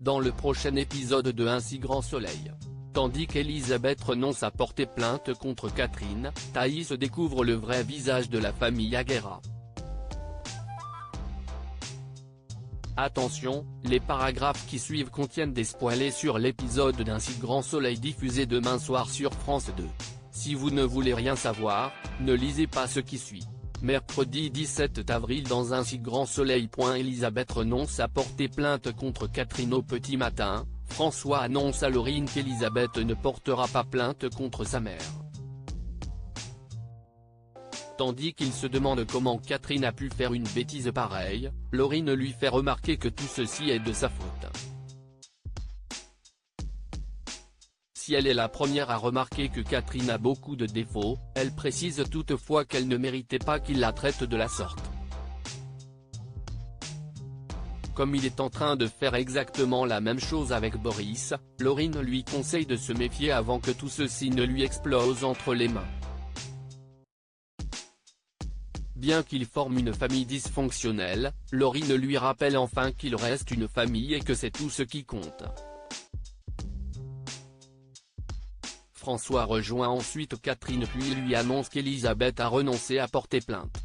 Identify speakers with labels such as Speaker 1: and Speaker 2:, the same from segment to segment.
Speaker 1: dans le prochain épisode de Un si grand soleil. Tandis qu'Elisabeth renonce à porter plainte contre Catherine, Thaïs découvre le vrai visage de la famille Aguera. Attention, les paragraphes qui suivent contiennent des spoilers sur l'épisode d'Un si grand soleil diffusé demain soir sur France 2. Si vous ne voulez rien savoir, ne lisez pas ce qui suit. Mercredi 17 avril dans Un si grand soleil. Elisabeth renonce à porter plainte contre Catherine. Au petit matin, François annonce à Laurine qu'Elisabeth ne portera pas plainte contre sa mère. Tandis qu'il se demande comment Catherine a pu faire une bêtise pareille, Laurine lui fait remarquer que tout ceci est de sa faute. Si elle est la première à remarquer que Catherine a beaucoup de défauts, elle précise toutefois qu'elle ne méritait pas qu'il la traite de la sorte. Comme il est en train de faire exactement la même chose avec Boris, Laurine lui conseille de se méfier avant que tout ceci ne lui explose entre les mains. Bien qu'il forme une famille dysfonctionnelle, Laurine lui rappelle enfin qu'il reste une famille et que c'est tout ce qui compte. François rejoint ensuite Catherine puis lui annonce qu'Elisabeth a renoncé à porter plainte.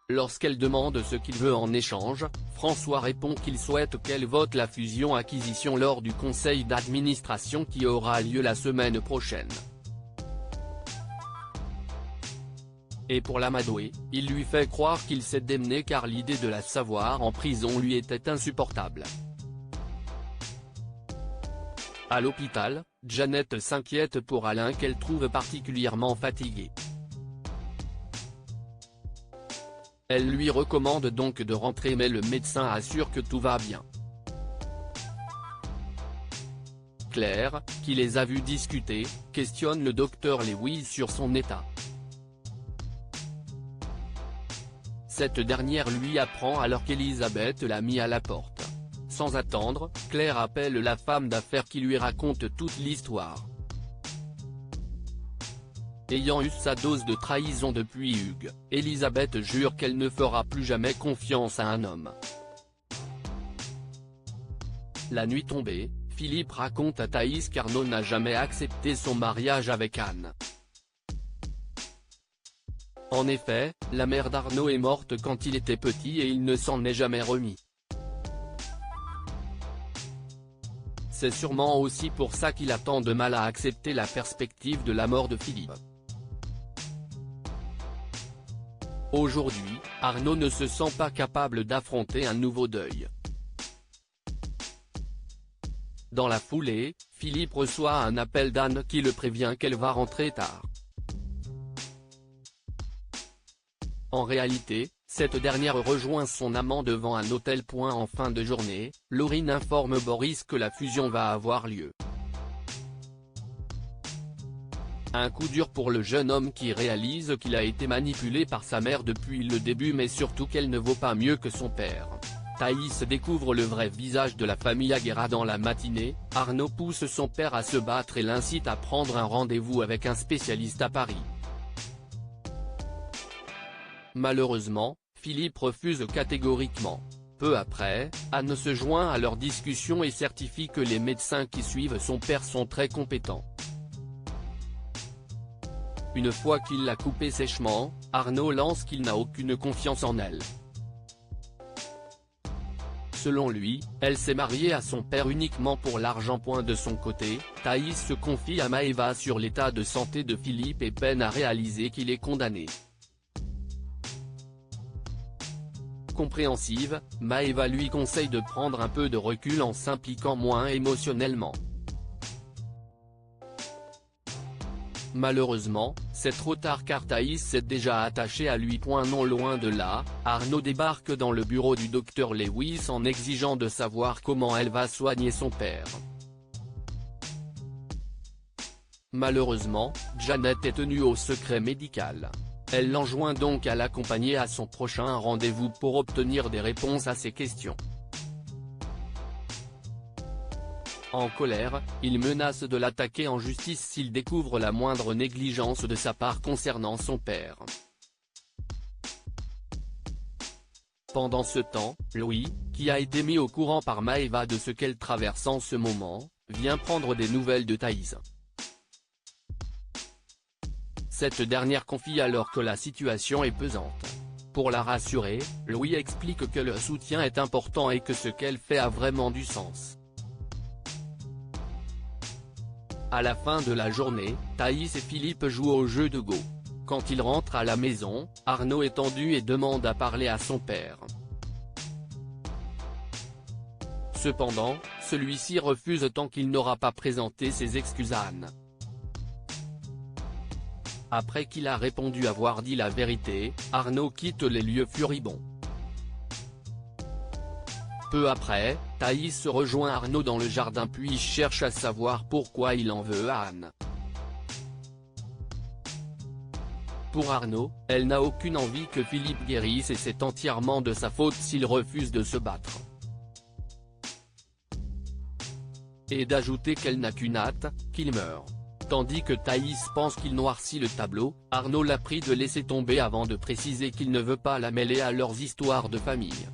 Speaker 1: Lorsqu'elle demande ce qu'il veut en échange, François répond qu'il souhaite qu'elle vote la fusion-acquisition lors du conseil d'administration qui aura lieu la semaine prochaine. Et pour l'amadouer, il lui fait croire qu'il s'est démené car l'idée de la savoir en prison lui était insupportable. À l'hôpital, Jeannette s'inquiète pour Alain qu'elle trouve particulièrement fatigué. Elle lui recommande donc de rentrer mais le médecin assure que tout va bien. Claire, qui les a vus discuter, questionne le docteur Lewis sur son état. Cette dernière lui apprend alors qu'Elisabeth l'a mis à la porte. Sans attendre, Claire appelle la femme d'affaires qui lui raconte toute l'histoire. Ayant eu sa dose de trahison depuis Hugues, Elisabeth jure qu'elle ne fera plus jamais confiance à un homme. La nuit tombée, Philippe raconte à Thaïs qu'Arnaud n'a jamais accepté son mariage avec Anne. En effet, la mère d'Arnaud est morte quand il était petit et il ne s'en est jamais remis. C'est sûrement aussi pour ça qu'il a tant de mal à accepter la perspective de la mort de Philippe. Aujourd'hui, Arnaud ne se sent pas capable d'affronter un nouveau deuil. Dans la foulée, Philippe reçoit un appel d'Anne qui le prévient qu'elle va rentrer tard. En réalité, cette dernière rejoint son amant devant un hôtel. En fin de journée, Laurine informe Boris que la fusion va avoir lieu. Un coup dur pour le jeune homme qui réalise qu'il a été manipulé par sa mère depuis le début mais surtout qu'elle ne vaut pas mieux que son père. Thaïs découvre le vrai visage de la famille Aguera dans la matinée, Arnaud pousse son père à se battre et l'incite à prendre un rendez-vous avec un spécialiste à Paris. Malheureusement, Philippe refuse catégoriquement. Peu après, Anne se joint à leur discussion et certifie que les médecins qui suivent son père sont très compétents. Une fois qu'il l'a coupée sèchement, Arnaud lance qu'il n'a aucune confiance en elle. Selon lui, elle s'est mariée à son père uniquement pour l'argent. De son côté, Thaïs se confie à Maëva sur l'état de santé de Philippe et peine à réaliser qu'il est condamné. Compréhensive, Maëva lui conseille de prendre un peu de recul en s'impliquant moins émotionnellement. Malheureusement, c'est trop tard car Thaïs s'est déjà attachée à lui. Non loin de là, Arnaud débarque dans le bureau du docteur Lewis en exigeant de savoir comment elle va soigner son père. Malheureusement, Jeannette est tenue au secret médical. Elle l'enjoint donc à l'accompagner à son prochain rendez-vous pour obtenir des réponses à ses questions. En colère, il menace de l'attaquer en justice s'il découvre la moindre négligence de sa part concernant son père. Pendant ce temps, Louis, qui a été mis au courant par Maëva de ce qu'elle traverse en ce moment, vient prendre des nouvelles de Thaïs. Cette dernière confie alors que la situation est pesante. Pour la rassurer, Louis explique que le soutien est important et que ce qu'elle fait a vraiment du sens. À la fin de la journée, Thaïs et Philippe jouent au jeu de Go. Quand ils rentrent à la maison, Arnaud est tendu et demande à parler à son père. Cependant, celui-ci refuse tant qu'il n'aura pas présenté ses excuses à Anne. Après qu'il a répondu avoir dit la vérité, Arnaud quitte les lieux furibond. Peu après, Thaïs rejoint Arnaud dans le jardin puis cherche à savoir pourquoi il en veut à Anne. Pour Arnaud, elle n'a aucune envie que Philippe guérisse et c'est entièrement de sa faute s'il refuse de se battre. Et d'ajouter qu'elle n'a qu'une hâte, qu'il meure. Tandis que Thaïs pense qu'il noircit le tableau, Arnaud l'a pris de laisser tomber avant de préciser qu'il ne veut pas la mêler à leurs histoires de famille.